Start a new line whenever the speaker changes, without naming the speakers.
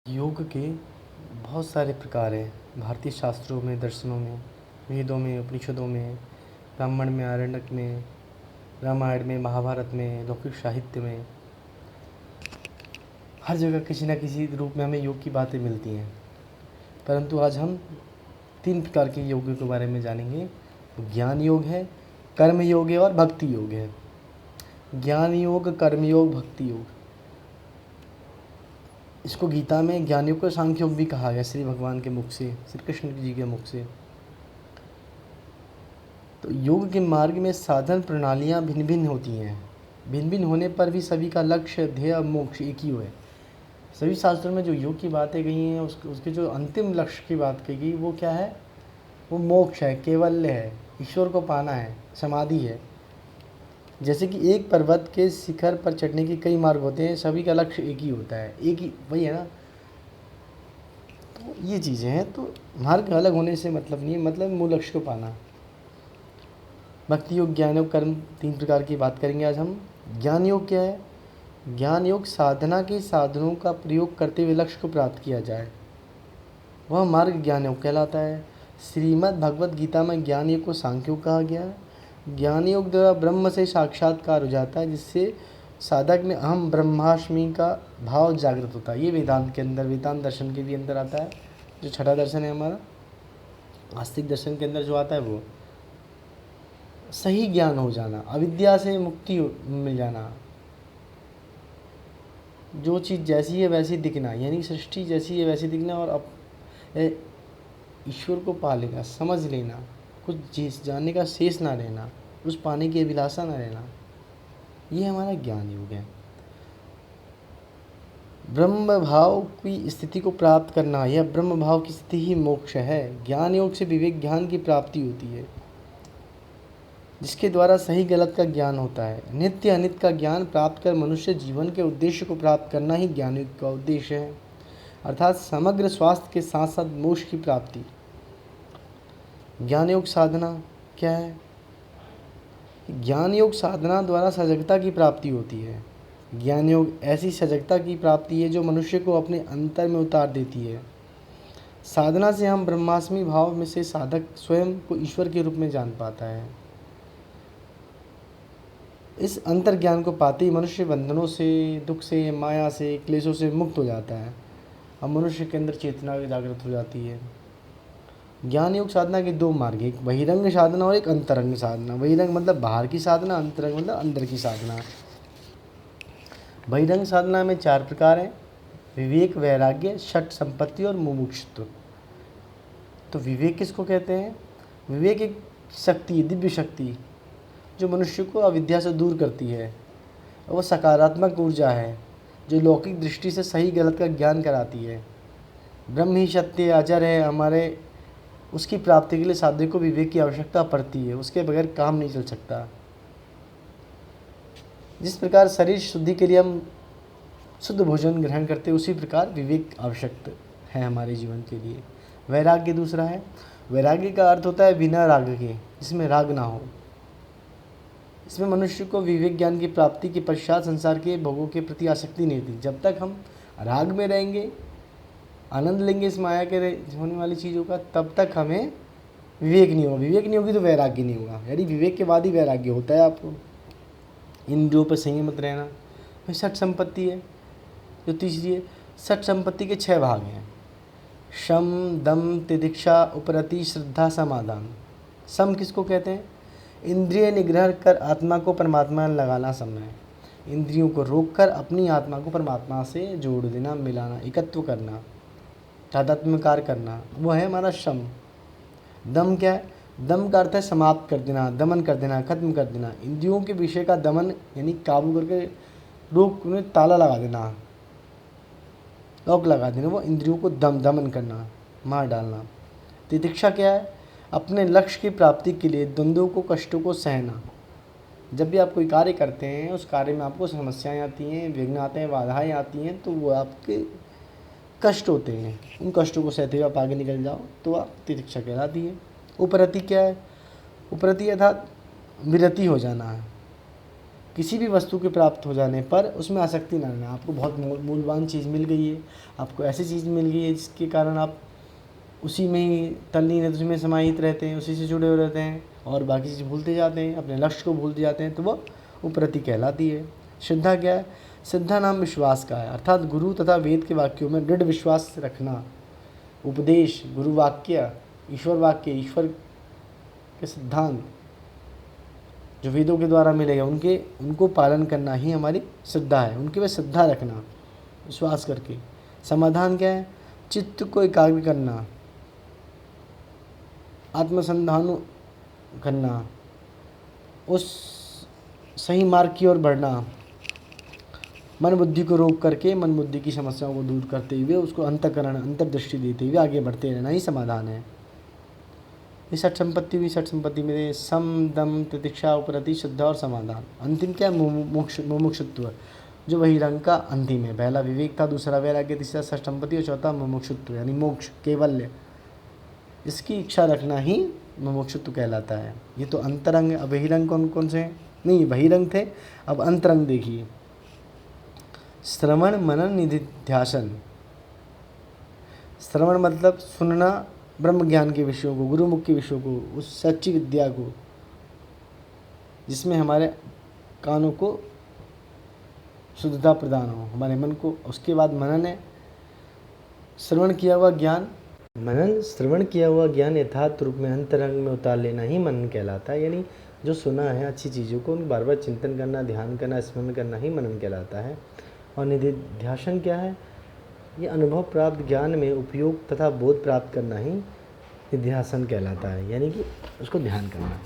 योग के बहुत सारे प्रकार हैं। भारतीय शास्त्रों में, दर्शनों में, वेदों में, उपनिषदों में, ब्राह्मण में, आरण्यक में, रामायण में, महाभारत में, लौकिक साहित्य में, हर जगह किसी न किसी रूप में हमें योग की बातें मिलती हैं। परंतु आज हम 3 प्रकार के योग के बारे में जानेंगे। ज्ञान योग है, कर्म योग है और भक्ति योग है। ज्ञान योग, कर्म योग, भक्ति योग। इसको गीता में ज्ञान योग को सांख्य योग भी कहा गया, श्री भगवान के मुख से, श्री कृष्ण जी के मुख से। तो योग के मार्ग में साधन प्रणालियाँ भिन्न भिन्न होती हैं। भिन्न भिन्न होने पर भी सभी का लक्ष्य, ध्येय और मोक्ष एक ही है। सभी शास्त्रों में जो योग की बातें गई हैं, उसके जो अंतिम लक्ष्य की बात कही गई, वो क्या है? वो मोक्ष है, कैवल्य है, ईश्वर को पाना है, समाधि है। जैसे कि एक पर्वत के शिखर पर चढ़ने के कई मार्ग होते हैं, सभी का लक्ष्य एक ही होता है, एक ही, वही है ना। तो ये चीज़ें हैं। तो मार्ग अलग होने से मतलब नहीं है, मतलब मूल लक्ष्य को पाना। भक्ति योग, ज्ञान योग, कर्म, 3 प्रकार की बात करेंगे आज हम। ज्ञान योग क्या है? ज्ञान योग साधना के साधनों का प्रयोग करते हुए लक्ष्य को प्राप्त किया जाए, वह मार्ग ज्ञान योग कहलाता है। श्रीमद् भगवत गीता में ज्ञान योग को सांख्य योग कहा गया है। ज्ञान योग द्वारा ब्रह्म से साक्षात्कार हो जाता है, जिससे साधक में अहम ब्रह्मास्मि का भाव जागृत होता है। ये वेदांत के अंदर, वेदांत दर्शन के भी अंदर आता है। जो छठा दर्शन है हमारा, आस्तिक दर्शन के अंदर जो आता है, वो सही ज्ञान हो जाना, अविद्या से मुक्ति मिल जाना, जो चीज़ जैसी है वैसी दिखना, यानी सृष्टि जैसी है वैसी दिखना, और अब ईश्वर को पा लेना, समझ लेना, कुछ चीज़ जानने का शेष ना रहना, उस पाने की अभिलाषा ना रहना, ये हमारा ज्ञान योग है। ब्रह्म भाव की स्थिति को प्राप्त करना, यह ब्रह्म भाव की स्थिति ही मोक्ष है। ज्ञान योग से विवेक ज्ञान की प्राप्ति होती है, जिसके द्वारा सही गलत का ज्ञान होता है। नित्य अनित्य का ज्ञान प्राप्त कर मनुष्य जीवन के उद्देश्य को प्राप्त करना ही ज्ञान योग का उद्देश्य है, अर्थात समग्र स्वास्थ्य के साथ साथ मोक्ष की प्राप्ति। ज्ञान योग साधना क्या है? ज्ञान योग साधना द्वारा सजगता की प्राप्ति होती है। ज्ञान योग ऐसी सजगता की प्राप्ति है जो मनुष्य को अपने अंतर में उतार देती है। साधना से हम ब्रह्मास्मि भाव में से साधक स्वयं को ईश्वर के रूप में जान पाता है। इस अंतर ज्ञान को पाते ही मनुष्य बंधनों से, दुख से, माया से, क्लेशों से मुक्त हो जाता है। अब मनुष्य के अंदर चेतना जागृत हो जाती है। ज्ञान योग साधना के 2 मार्ग, एक बहिरंग साधना और एक अंतरंग साधना। बहिरंग मतलब बाहर की साधना, अंतरंग मतलब अंदर की साधना। बहिरंग साधना में 4 प्रकार हैं: विवेक, वैराग्य, षट संपत्ति और मुमुक्षुत्व। तो विवेक किसको कहते हैं? विवेक एक शक्ति, दिव्य शक्ति, जो मनुष्य को अविद्या से दूर करती है। और वो सकारात्मक ऊर्जा है जो लौकिक दृष्टि से सही गलत का ज्ञान कराती है। ब्रह्म ही सत्य अजर है हमारे, उसकी प्राप्ति के लिए साधक को विवेक की आवश्यकता पड़ती है, उसके बगैर काम नहीं चल सकता। जिस प्रकार शरीर शुद्धि के लिए हम शुद्ध भोजन ग्रहण करते हैं, उसी प्रकार विवेक आवश्यक है हमारे जीवन के लिए। वैराग्य दूसरा है। वैराग्य का अर्थ होता है बिना राग के, जिसमें राग ना हो। इसमें मनुष्य को विवेक ज्ञान की प्राप्ति के पश्चात संसार के भोगों के प्रति आसक्ति नहीं थी। जब तक हम राग में रहेंगे, आनंद लेंगे इस माया के होने वाली चीज़ों का, तब तक हमें विवेक नहीं होगा। विवेक नहीं होगी तो वैराग्य नहीं होगा, यानी विवेक के बाद ही वैराग्य होता है। आपको इंद्रियों पर संयमित रहना। फिर षट संपत्ति है जो तीसरी है। षट संपत्ति के 6 भाग हैं: शम, दम, तितिक्षा, उपरति, श्रद्धा, समाधान। सम किसको कहते हैं? इंद्रिय निग्रह कर आत्मा को परमात्मा में लगाना सम है। इंद्रियों को रोककर अपनी आत्मा को परमात्मा से जोड़ देना, मिलाना, एकत्व करना, तादात्म्यकार करना, वो है हमारा शम। दम क्या है? दम का अर्थ है समाप्त कर देना, दमन कर देना, खत्म कर देना। इंद्रियों के विषय का दमन यानी काबू करके रोक, उन्हें ताला लगा देना, लॉक लगा देना, वो इंद्रियों को दमन करना, मार डालना। तितिक्षा क्या है? अपने लक्ष्य की प्राप्ति के लिए द्वंद्वों को, कष्टों को सहना। जब भी आप कोई कार्य करते हैं, उस कार्य में आपको समस्याएं आती हैं, विघ्न आते हैं, बाधाएं आती हैं, तो वो आपके कष्ट होते हैं। उन कष्टों को सहते हुए आप आगे निकल जाओ तो आप तितिक्षा कहलाती है। उपरति क्या है? उपरति अर्थात विरति हो जाना है। किसी भी वस्तु के प्राप्त हो जाने पर उसमें आसक्ति ना रहना। आपको बहुत मूल्यवान चीज़ मिल गई है, आपको ऐसी चीज़ मिल गई है जिसके कारण आप उसी में ही तल्लीन है, उसी में समाहित रहते हैं, उसी से जुड़े हुए रहते हैं और बाकी चीज़ भूलते जाते हैं, अपने लक्ष्य को भूलते जाते हैं, तो वह उपरति कहलाती है। श्रद्धा क्या है? श्रद्धा नाम विश्वास का है, अर्थात गुरु तथा वेद के वाक्यों में दृढ़ विश्वास रखना। उपदेश, गुरु वाक्य, ईश्वर वाक्य, ईश्वर के सिद्धांत जो वेदों के द्वारा मिलेगा उनको पालन करना ही हमारी श्रद्धा है, उनके पे श्रद्धा रखना विश्वास करके। समाधान क्या है? चित्त को एकाग्र करना, आत्मसंधान करना, उस सही मार्ग की ओर बढ़ना, मन बुद्धि को रोक करके मन बुद्धि की समस्याओं को दूर करते हुए उसको अंतःकरण अंतर्दृष्टि देते हुए आगे बढ़ते रहना ही समाधान है। ये षट संपत्ति हुई। षट संपत्ति में सम, दम, तितिक्षा, उपरति, श्रद्धा और समाधान। अंतिम क्या है? मुमुक्षुत्व, जो बहिरंग का अंतिम है। पहला विवेक था, दूसरा वैराग्य, तीसरा षट संपत्ति और चौथा मुमुक्षुत्व यानी मोक्ष, केवल्य। इसकी इच्छा रखना ही मुमुक्षुत्व कहलाता है। ये तो अंतरंग है। अब बहिरंग कौन कौन से हैं? नहीं, बहिरंग थे, अब अंतरंग देखिए। श्रवण, मनन, निधिध्यासन। श्रवण मतलब सुनना ब्रह्म ज्ञान के विषयों को, गुरुमुख के विषयों को, उस सच्ची विद्या को जिसमें हमारे कानों को शुद्धता प्रदान हो, हमारे मन को। उसके बाद मनन है, श्रवण किया हुआ ज्ञान। मनन, श्रवण किया हुआ ज्ञान यथार्थ रूप में अंतरंग में उतार लेना ही मनन कहलाता है। यानी जो सुना है अच्छी चीज़ों को उन बार बार चिंतन करना, ध्यान करना, स्मरण करना ही मनन कहलाता है। और निधिध्यासन क्या है? ये अनुभव प्राप्त ज्ञान में उपयोग तथा बोध प्राप्त करना ही निधिध्यासन कहलाता है, यानी कि उसको ध्यान करना।